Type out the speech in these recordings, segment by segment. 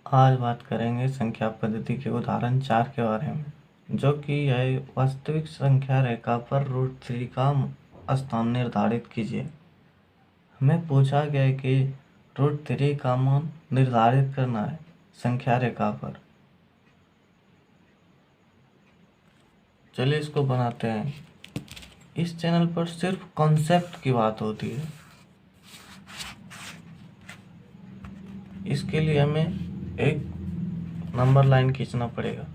आज बात करेंगे संख्या पद्धति के उदाहरण 4 के बारे में, जो कि यह वास्तविक संख्या रेखा पर √3 का स्थान निर्धारित कीजिए। हमें पूछा गया है कि √3 का मान निर्धारित करना है संख्या रेखा पर। चलिए इसको बनाते हैं। इस चैनल पर सिर्फ कॉन्सेप्ट की बात होती है। इसके लिए हमें एक नंबर लाइन खींचना पड़ेगा।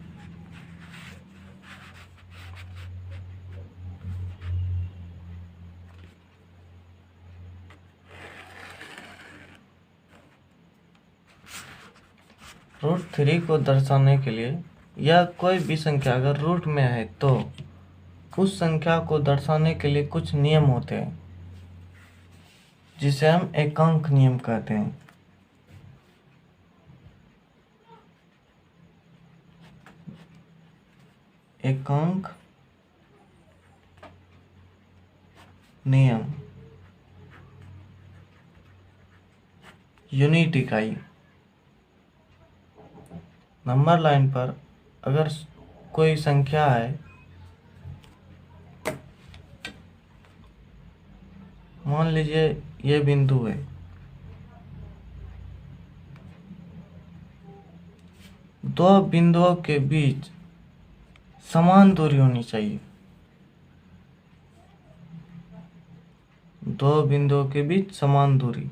√3 को दर्शाने के लिए या कोई भी संख्या अगर रूट में है तो उस संख्या को दर्शाने के लिए कुछ नियम होते हैं, जिसे हम एकांक नियम कहते हैं। एकांक नियम, यूनिट इकाई। नंबर लाइन पर अगर कोई संख्या है, मान लीजिए ये बिंदु है, दो बिंदुओं के बीच समान दूरी होनी चाहिए। दो बिंदुओं के बीच समान दूरी,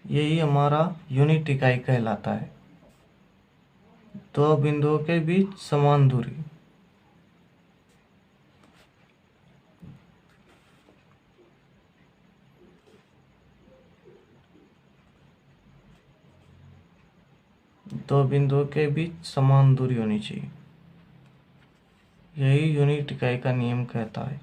यही हमारा यूनिट इकाई कहलाता है। दो बिंदुओं के बीच समान दूरी। दो बिंदुओं के बीच समान दूरी होनी चाहिए, यही यूनिट इकाई का नियम कहता है।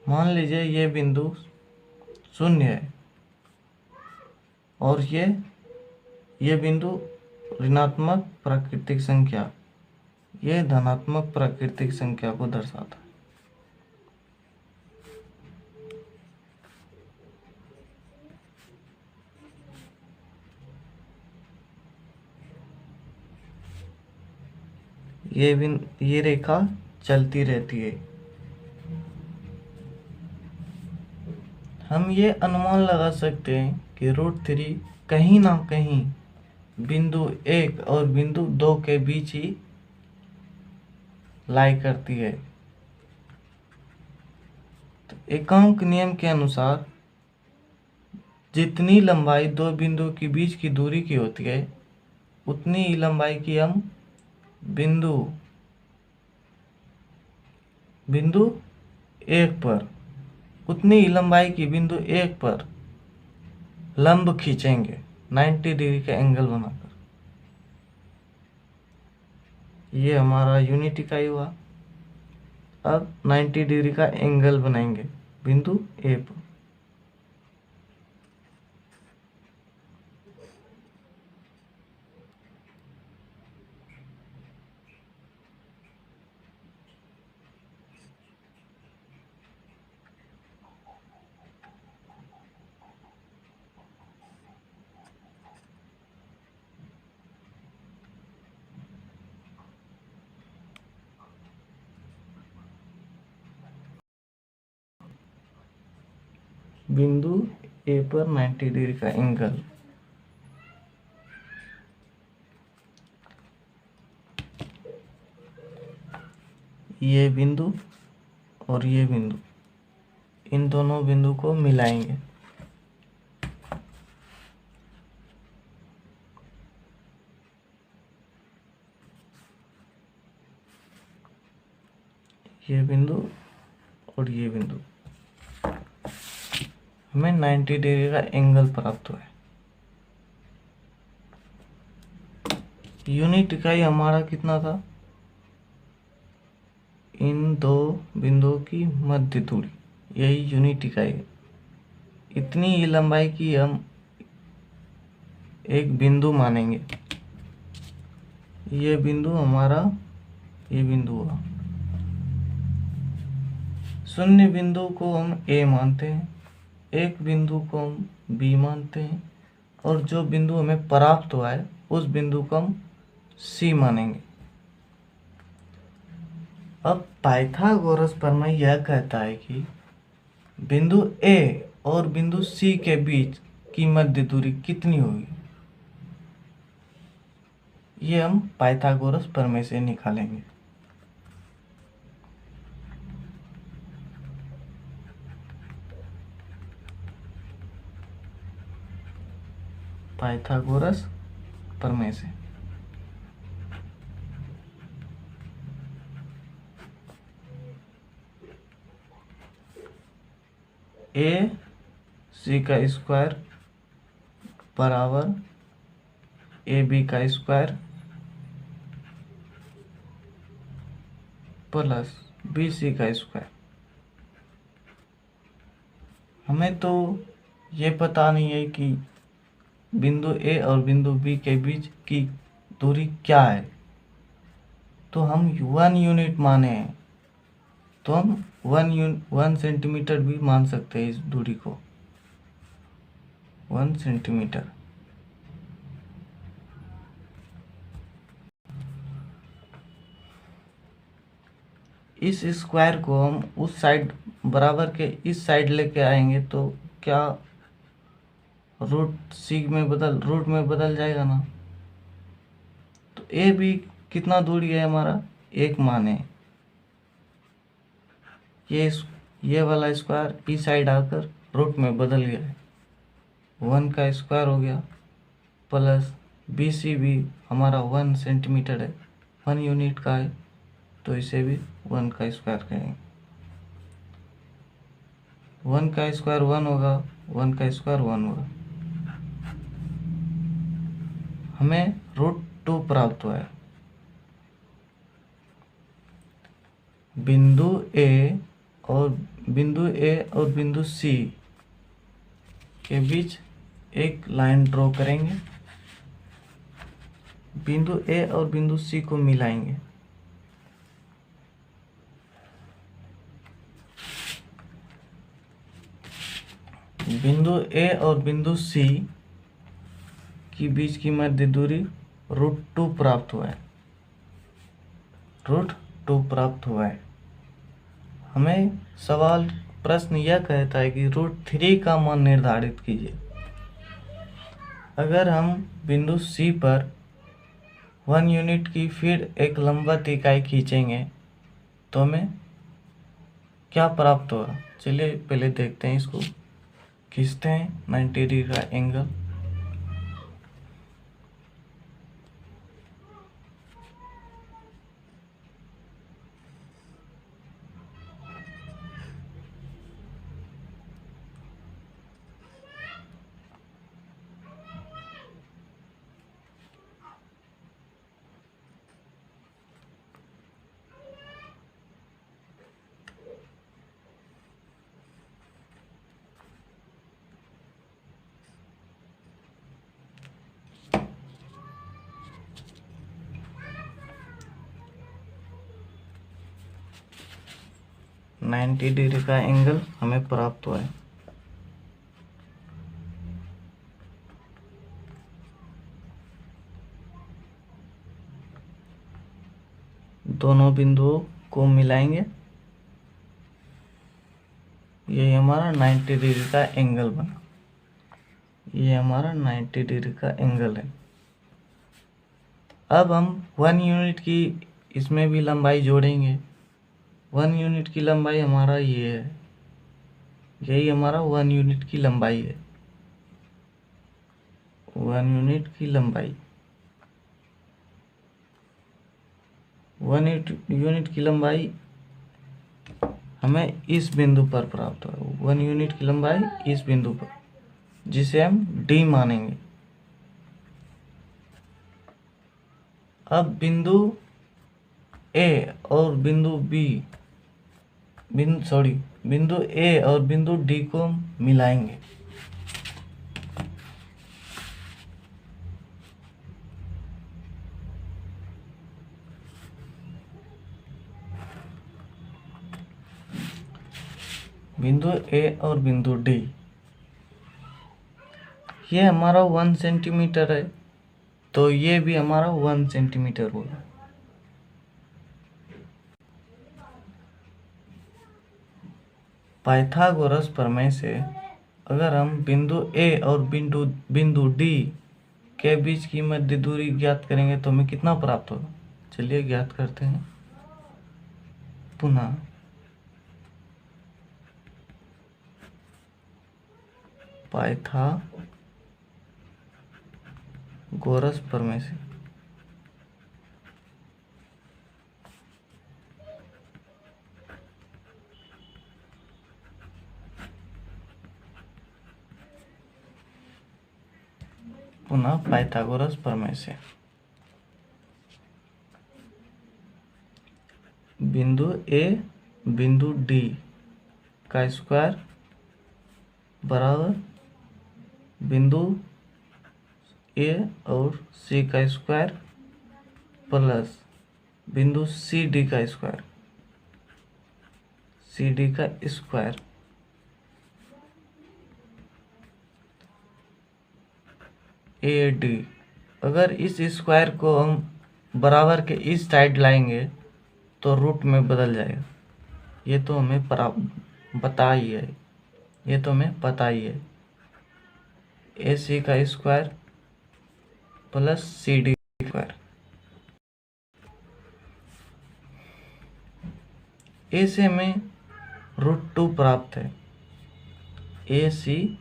मान लीजिए ये बिंदु 0 है और ये बिंदु ऋणात्मक प्राकृतिक संख्या, ये धनात्मक प्राकृतिक संख्या को दर्शाता है। ये रेखा चलती रहती है। हम ये अनुमान लगा सकते हैं कि √3 कहीं ना कहीं बिंदु 1 और बिंदु 2 के बीच ही लाई करती है। तो एकांक नियम के अनुसार जितनी लंबाई दो बिंदु के बीच की दूरी की होती है, उतनी ही लंबाई की हम बिंदु 1 पर, उतनी ही लंबाई की बिंदु 1 पर लंब खींचेंगे 90 डिग्री का एंगल बनाकर। ये हमारा यूनिट इकाई हुआ। अब 90 डिग्री का एंगल बनाएंगे बिंदु ए पर। बिंदु ए पर 90 डिग्री का एंगल। ये बिंदु और ये बिंदु, इन दोनों बिंदु को मिलाएंगे। ये बिंदु और ये बिंदु, हमें 90 डिग्री का एंगल प्राप्त हुआ है। यूनिट इकाई हमारा कितना था? इन दो बिंदुओं की मध्य दूरी, यही यूनिट इकाई है। इतनी ही लंबाई की हम एक बिंदु मानेंगे। ये बिंदु हमारा ये बिंदु हुआ। शून्य बिंदु को हम ए मानते हैं, एक बिंदु को हम बी मानते हैं, और जो बिंदु हमें प्राप्त हुआ है उस बिंदु को हम सी मानेंगे। अब पाइथागोरस प्रमेय यह कहता है कि बिंदु ए और बिंदु सी के बीच की मध्य दूरी कितनी होगी, ये हम पाइथागोरस प्रमेय से निकालेंगे। पाइथागोरस प्रमेय से ए सी का स्क्वायर बराबर ए बी का स्क्वायर प्लस बी सी का स्क्वायर। हमें तो ये पता नहीं है कि बिंदु ए और बिंदु बी के बीच की दूरी क्या है, तो हम 1 यूनिट माने हैं, तो हम 1 सेंटीमीटर भी मान सकते हैं इस दूरी को, 1 सेंटीमीटर। इस स्क्वायर को हम उस साइड बराबर के इस साइड लेके आएंगे तो क्या रूट में बदल जाएगा ना। तो ए भी कितना दूरी है हमारा, 1 माने। ये वाला स्क्वायर इस साइड आकर रूट में बदल गया है, 1 का स्क्वायर हो गया, प्लस बी सी भी हमारा 1 सेंटीमीटर है, 1 यूनिट का है, तो इसे भी 1 का स्क्वायर करेंगे। 1 का स्क्वायर 1 होगा, 1 का स्क्वायर 1 होगा। हमें √2 प्राप्त हुआ है। बिंदु ए और बिंदु सी के बीच एक लाइन ड्रॉ करेंगे, बिंदु ए और बिंदु सी को मिलाएंगे। बिंदु ए और बिंदु सी की बीच की मध्य दूरी √2 प्राप्त हुआ है, √2 प्राप्त हुआ है। हमें प्रश्न यह कहता है कि √3 का मान निर्धारित कीजिए। अगर हम बिंदु सी पर 1 यूनिट की फिर एक लंबवत इकाई खींचेंगे तो हमें क्या प्राप्त होगा, चलिए पहले देखते हैं। इसको खींचते हैं 90 डिग्री का एंगल। नाइन्टी डिग्री का एंगल हमें प्राप्त हुआ है। दोनों बिंदुओं को मिलाएंगे, ये हमारा 90 डिग्री का एंगल बना। ये हमारा 90 डिग्री का एंगल है। अब हम 1 यूनिट की इसमें भी लंबाई जोड़ेंगे। 1 यूनिट की लंबाई हमारा ये है, यही हमारा 1 यूनिट की लंबाई है। 1 यूनिट की लंबाई, 1 यूनिट की लंबाई हमें इस बिंदु पर प्राप्त हुआ। 1 यूनिट की लंबाई इस बिंदु पर, जिसे हम डी मानेंगे। अब बिंदु ए और बिंदु ए और बिंदु डी को हम मिलाएंगे। बिंदु ए और बिंदु डी, ये हमारा 1 सेंटीमीटर है, तो ये भी हमारा 1 सेंटीमीटर होगा। पाइथागोरस प्रमेय से अगर हम बिंदु ए और बिंदु डी के बीच की मध्य दूरी ज्ञात करेंगे तो हमें कितना प्राप्त होगा। चलिए ज्ञात करते हैं। पुनः पाइथागोरस प्रमेय से बिंदु ए बिंदु डी का स्क्वायर बराबर बिंदु ए और सी का स्क्वायर प्लस बिंदु सी डी का स्क्वायर, सी डी का स्क्वायर ए डी। अगर इस स्क्वायर को हम बराबर के इस साइड लाएंगे तो रूट में बदल जाएगा। ये तो हमें पता ही है, ये तो हमें पता ही है। ए सी का square plus C D square, A से हमें √2 प्राप्त है। ए सी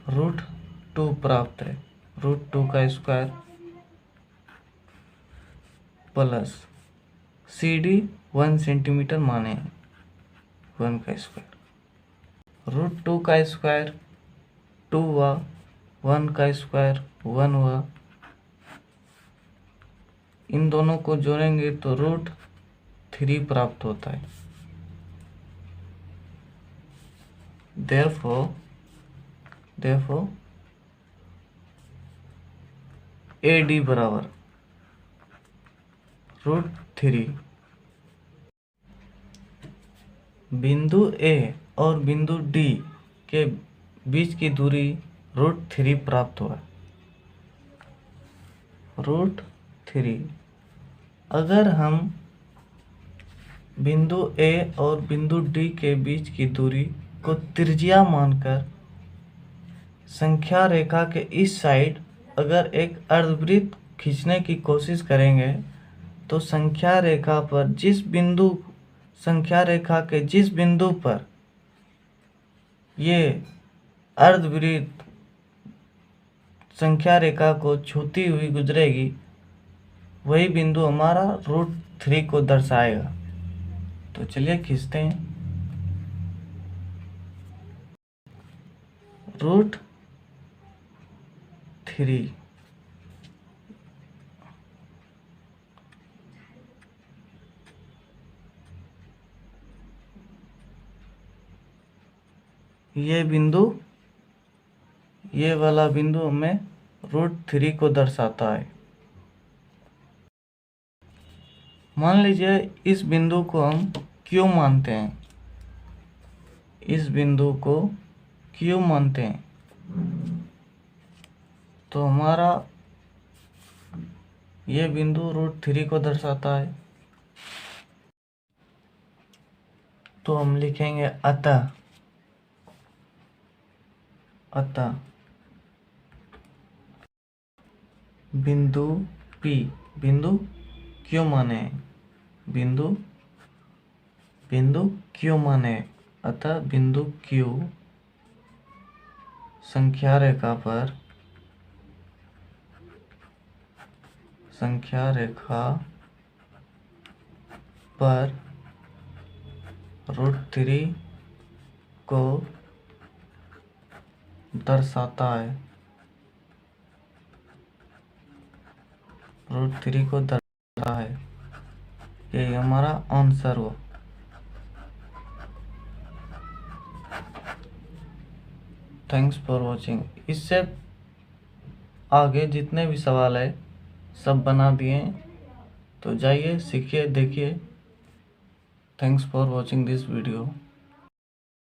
√2 प्राप्त है। √2 का square plus C D 1 centimetre माने 1 का स्क्वायर, √2 का स्क्वायर 2 हुआ, 1 का स्क्वायर 1 हुआ। इन दोनों को जोड़ेंगे तो √3 प्राप्त होता है। therefore AD बराबर √3। बिंदु ए और बिंदु डी के बीच की दूरी √3 प्राप्त हुआ। √3 अगर हम बिंदु ए और बिंदु डी के बीच की दूरी को त्रिज्या मानकर संख्या रेखा के इस साइड अगर एक अर्धवृत्त खींचने की कोशिश करेंगे तो संख्या रेखा के जिस बिंदु पर ये अर्धवृत्त संख्या रेखा को छूती हुई गुजरेगी, वही बिंदु हमारा √3 को दर्शाएगा। तो चलिए खींचते हैं। √3 ये वाला बिंदु हमें √3 को दर्शाता है। मान लीजिए इस बिंदु को हम Q मानते हैं, इस बिंदु को Q मानते हैं, तो हमारा ये बिंदु √3 को दर्शाता है। तो हम लिखेंगे अतः बिंदु P, बिंदु Q माने बिंदु Q माने, अतः बिंदु Q संख्या रेखा पर √3 को दर्शाता है। √3 को दर्शाता है। ये हमारा आंसर हुआ। Thanks for watching. इससे आगे जितने भी सवाल है सब बना दिए हैं, तो जाइए सीखिए, देखिए। Thanks for watching this video.